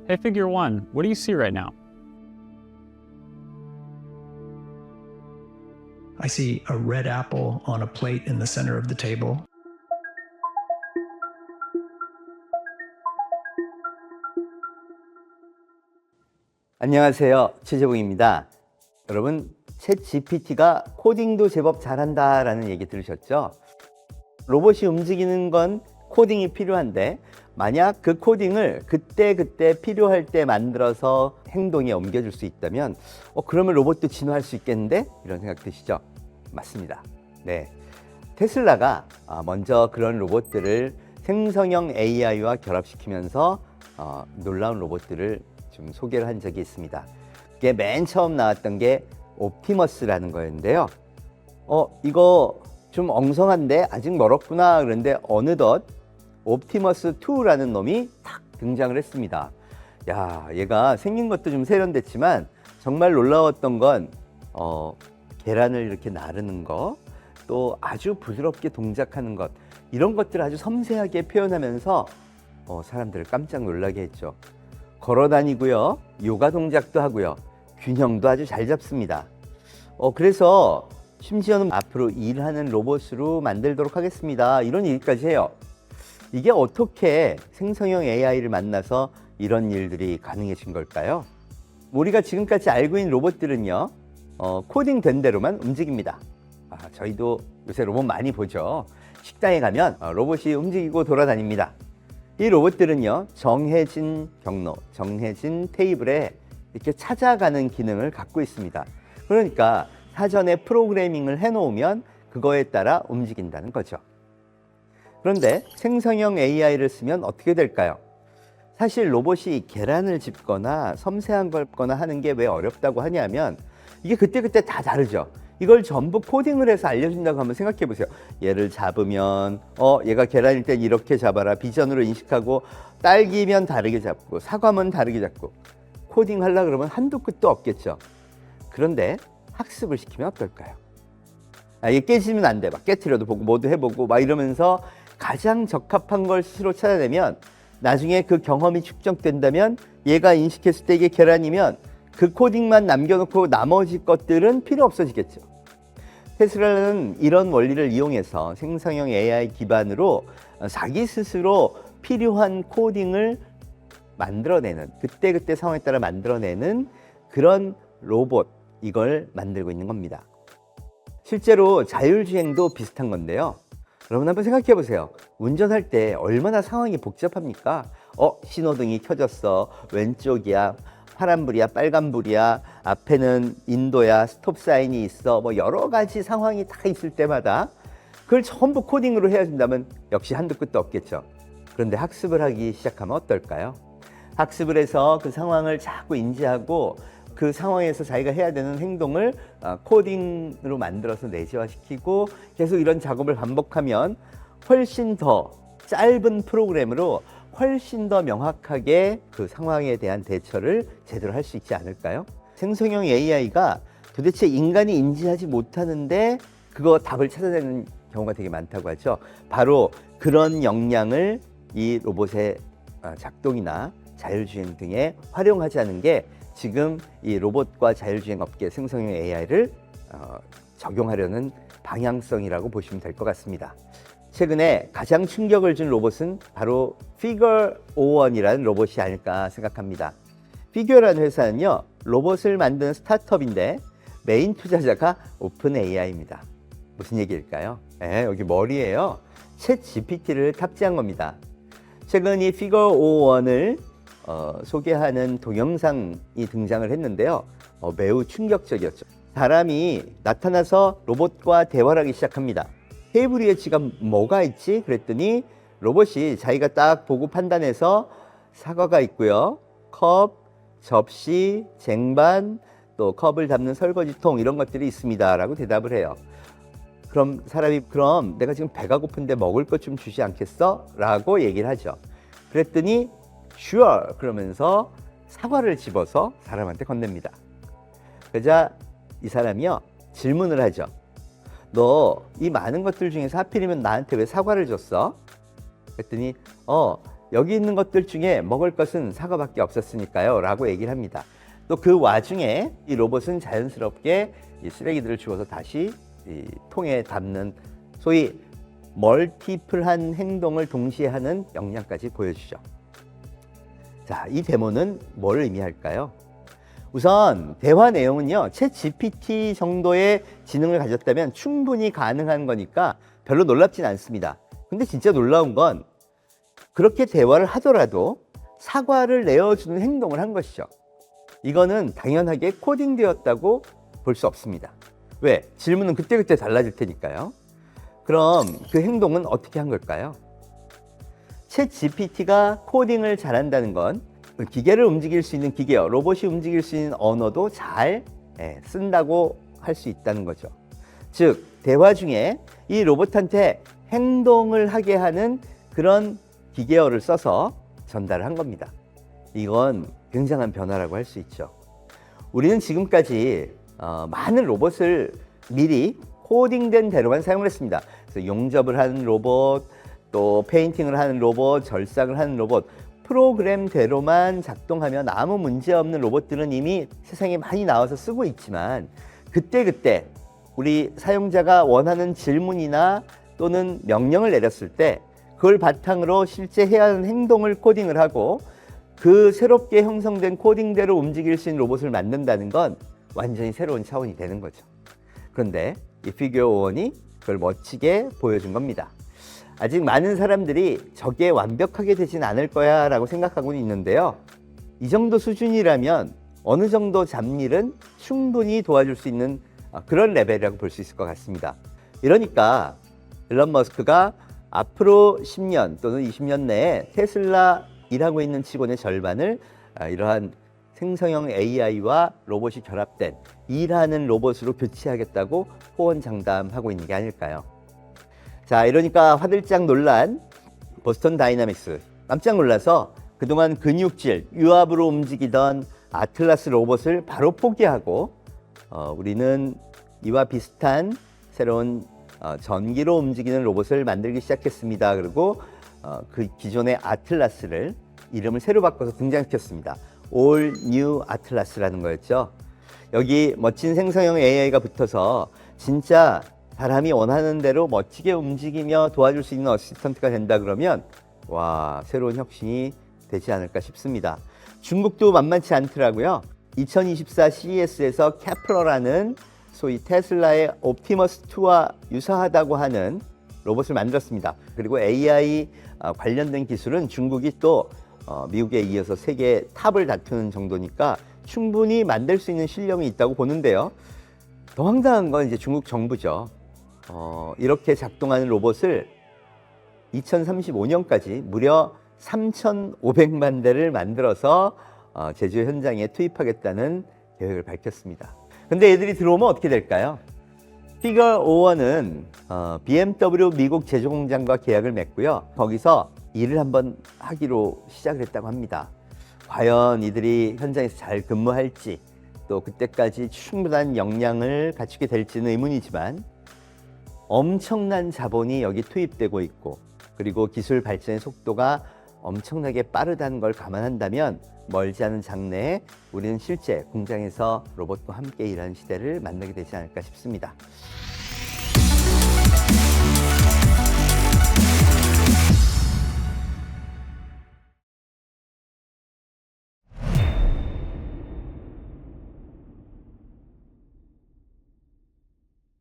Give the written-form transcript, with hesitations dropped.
Hey, figure one, what do you see right now? I see a red apple on a plate in the center of the table. 안녕하세요. 최재봉입니다. 여러분, 챗 GPT가 코딩도 제법 잘한다라는 얘기 들으셨죠? 로봇이 움직이는 건 코딩이 필요한데 만약 그 코딩을 그때 필요할 때 만들어서 행동에 옮겨줄 수 있다면 그러면 로봇도 진화할 수 있겠는데? 이런 생각 드시죠? 맞습니다. 네, 테슬라가 먼저 그런 로봇들을 생성형 AI와 결합시키면서 놀라운 로봇들을 좀 소개를 한 적이 있습니다. 그게 맨 처음 나왔던 게 옵티머스라는 거였는데요. 이거 좀 엉성한데 아직 멀었구나. 그런데 어느덧 옵티머스 2라는 놈이 탁 등장을 했습니다. 야, 얘가 생긴 것도 좀 세련됐지만 정말 놀라웠던 건 계란을 이렇게 나르는 거, 또 아주 부드럽게 동작하는 것, 이런 것들을 아주 섬세하게 표현하면서 사람들을 깜짝 놀라게 했죠. 걸어 다니고요, 요가 동작도 하고요, 균형도 아주 잘 잡습니다. 그래서 심지어는 앞으로 일하는 로봇으로 만들도록 하겠습니다, 이런 얘기까지 해요. 이게 어떻게 생성형 AI를 만나서 이런 일들이 가능해진 걸까요? 우리가 지금까지 알고 있는 로봇들은요, 코딩된 대로만 움직입니다. 저희도 요새 로봇 많이 보죠. 식당에 가면 로봇이 움직이고 돌아다닙니다. 이 로봇들은요, 정해진 경로, 정해진 테이블에 이렇게 찾아가는 기능을 갖고 있습니다. 그러니까 사전에 프로그래밍을 해놓으면 그거에 따라 움직인다는 거죠. 그런데 생성형 AI를 쓰면 어떻게 될까요? 사실 로봇이 계란을 집거나 섬세한 걸 거나 하는 게 왜 어렵다고 하냐면 이게 그때그때 다 다르죠. 이걸 전부 코딩을 해서 알려준다고 한번 생각해 보세요. 얘를 잡으면 얘가 계란일 땐 이렇게 잡아라, 비전으로 인식하고, 딸기면 다르게 잡고, 사과면 다르게 잡고, 코딩 하려고 그러면 한도 끝도 없겠죠. 그런데 학습을 시키면 어떨까요? 이게 깨지면 안 돼, 막 깨트려도 보고 뭐도 해보고 막 이러면서 가장 적합한 걸 스스로 찾아내면 나중에 그 경험이 축적된다면 얘가 인식했을 때 이게 계란이면 그 코딩만 남겨놓고 나머지 것들은 필요 없어지겠죠. 테슬라는 이런 원리를 이용해서 생성형 AI 기반으로 자기 스스로 필요한 코딩을 만들어내는, 그때 상황에 따라 만들어내는 그런 로봇, 이걸 만들고 있는 겁니다. 실제로 자율주행도 비슷한 건데요. 여러분 한번 생각해 보세요. 운전할 때 얼마나 상황이 복잡합니까? 신호등이 켜졌어, 왼쪽이야, 파란불이야, 빨간불이야, 앞에는 인도야, 스톱 사인이 있어, 뭐 여러 가지 상황이 다 있을 때마다 그걸 전부 코딩으로 해야 된다면 역시 한도 끝도 없겠죠. 그런데 학습을 하기 시작하면 어떨까요? 학습을 해서 그 상황을 자꾸 인지하고 그 상황에서 자기가 해야 되는 행동을 코딩으로 만들어서 내재화시키고 계속 이런 작업을 반복하면 훨씬 더 짧은 프로그램으로 훨씬 더 명확하게 그 상황에 대한 대처를 제대로 할 수 있지 않을까요? 생성형 AI가 도대체 인간이 인지하지 못하는데 그거 답을 찾아내는 경우가 되게 많다고 하죠. 바로 그런 역량을 이 로봇의 작동이나 자율주행 등에 활용하자는 게 지금 이 로봇과 자율주행 업계 생성형 AI를 적용하려는 방향성이라고 보시면 될 것 같습니다. 최근에 가장 충격을 준 로봇은 바로 Figure01이라는 로봇이 아닐까 생각합니다. Figure라는 회사는요, 로봇을 만드는 스타트업인데 메인 투자자가 오픈 AI입니다. 무슨 얘기일까요? 여기 머리에요, 챗 GPT를 탑재한 겁니다. 최근 이 Figure01을 소개하는 동영상이 등장을 했는데요, 매우 충격적이었죠. 사람이 나타나서 로봇과 대화를 하기 시작합니다. 테이블 위에 지금 뭐가 있지? 그랬더니 로봇이 자기가 딱 보고 판단해서 사과가 있고요, 컵, 접시, 쟁반, 또 컵을 담는 설거지통, 이런 것들이 있습니다 라고 대답을 해요. 그럼 사람이, 그럼 내가 지금 배가 고픈데 먹을 것 좀 주지 않겠어? 라고 얘기를 하죠. 그랬더니 sure 그러면서 사과를 집어서 사람한테 건넵니다. 그러자 이 사람이요, 질문을 하죠. 너 이 많은 것들 중에서 하필이면 나한테 왜 사과를 줬어? 그랬더니 여기 있는 것들 중에 먹을 것은 사과밖에 없었으니까요 라고 얘기를 합니다. 또 그 와중에 이 로봇은 자연스럽게 이 쓰레기들을 주워서 다시 이 통에 담는 소위 멀티플한 행동을 동시에 하는 역량까지 보여주죠. 자, 이 데모는 뭘 의미할까요? 우선 대화 내용은요, 챗 GPT 정도의 지능을 가졌다면 충분히 가능한 거니까 별로 놀랍진 않습니다. 근데 진짜 놀라운 건 그렇게 대화를 하더라도 사과를 내어주는 행동을 한 것이죠. 이거는 당연하게 코딩되었다고 볼 수 없습니다. 왜? 질문은 그때그때 달라질 테니까요. 그럼 그 행동은 어떻게 한 걸까요? 챗 GPT가 코딩을 잘한다는 건 기계를 움직일 수 있는 기계요, 로봇이 움직일 수 있는 언어도 잘 쓴다고 할 수 있다는 거죠. 즉, 대화 중에 이 로봇한테 행동을 하게 하는 그런 기계어를 써서 전달을 한 겁니다. 이건 굉장한 변화라고 할 수 있죠. 우리는 지금까지 많은 로봇을 미리 코딩된 대로만 사용을 했습니다. 그래서 용접을 하는 로봇, 또 페인팅을 하는 로봇, 절삭을 하는 로봇, 프로그램대로만 작동하면 아무 문제 없는 로봇들은 이미 세상에 많이 나와서 쓰고 있지만 그때그때 우리 사용자가 원하는 질문이나 또는 명령을 내렸을 때 그걸 바탕으로 실제 해야 하는 행동을 코딩을 하고 그 새롭게 형성된 코딩대로 움직일 수 있는 로봇을 만든다는 건 완전히 새로운 차원이 되는 거죠. 그런데 이 피규어 5원이 그걸 멋지게 보여준 겁니다. 아직 많은 사람들이 저게 완벽하게 되진 않을 거야 라고 생각하고 있는데요. 이 정도 수준이라면 어느 정도 잡일은 충분히 도와줄 수 있는 그런 레벨이라고 볼 수 있을 것 같습니다. 이러니까 일론 머스크가 앞으로 10년 또는 20년 내에 테슬라 일하고 있는 직원의 절반을 이러한 생성형 AI와 로봇이 결합된 일하는 로봇으로 교체하겠다고 호언장담하고 있는 게 아닐까요? 자, 이러니까 화들짝 놀란 보스턴 다이나믹스, 깜짝 놀라서 그동안 근육질, 유압으로 움직이던 아틀라스 로봇을 바로 포기하고 우리는 이와 비슷한 새로운 전기로 움직이는 로봇을 만들기 시작했습니다. 그리고 그 기존의 아틀라스를 이름을 새로 바꿔서 등장시켰습니다. All New 아틀라스라는 거였죠. 여기 멋진 생성형 AI가 붙어서 진짜 사람이 원하는 대로 멋지게 움직이며 도와줄 수 있는 어시스턴트가 된다 그러면 와, 새로운 혁신이 되지 않을까 싶습니다. 중국도 만만치 않더라고요. 2024 CES에서 캐플러라는 소위 테슬라의 옵티머스 2와 유사하다고 하는 로봇을 만들었습니다. 그리고 AI 관련된 기술은 중국이 또 미국에 이어서 세계 탑을 다투는 정도니까 충분히 만들 수 있는 실력이 있다고 보는데요. 더 황당한 건 이제 중국 정부죠. 이렇게 작동하는 로봇을 2035년까지 무려 3,500만 대를 만들어서 제조 현장에 투입하겠다는 계획을 밝혔습니다. 근데 애들이 들어오면 어떻게 될까요? 피규어 5원은 BMW 미국 제조 공장과 계약을 맺고요. 거기서 일을 한번 하기로 시작을 했다고 합니다. 과연 이들이 현장에서 잘 근무할지, 또 그때까지 충분한 역량을 갖추게 될지는 의문이지만 엄청난 자본이 여기 투입되고 있고, 그리고 기술 발전의 속도가 엄청나게 빠르다는 걸 감안한다면 멀지 않은 장래에 우리는 실제 공장에서 로봇과 함께 일하는 시대를 만나게 되지 않을까 싶습니다.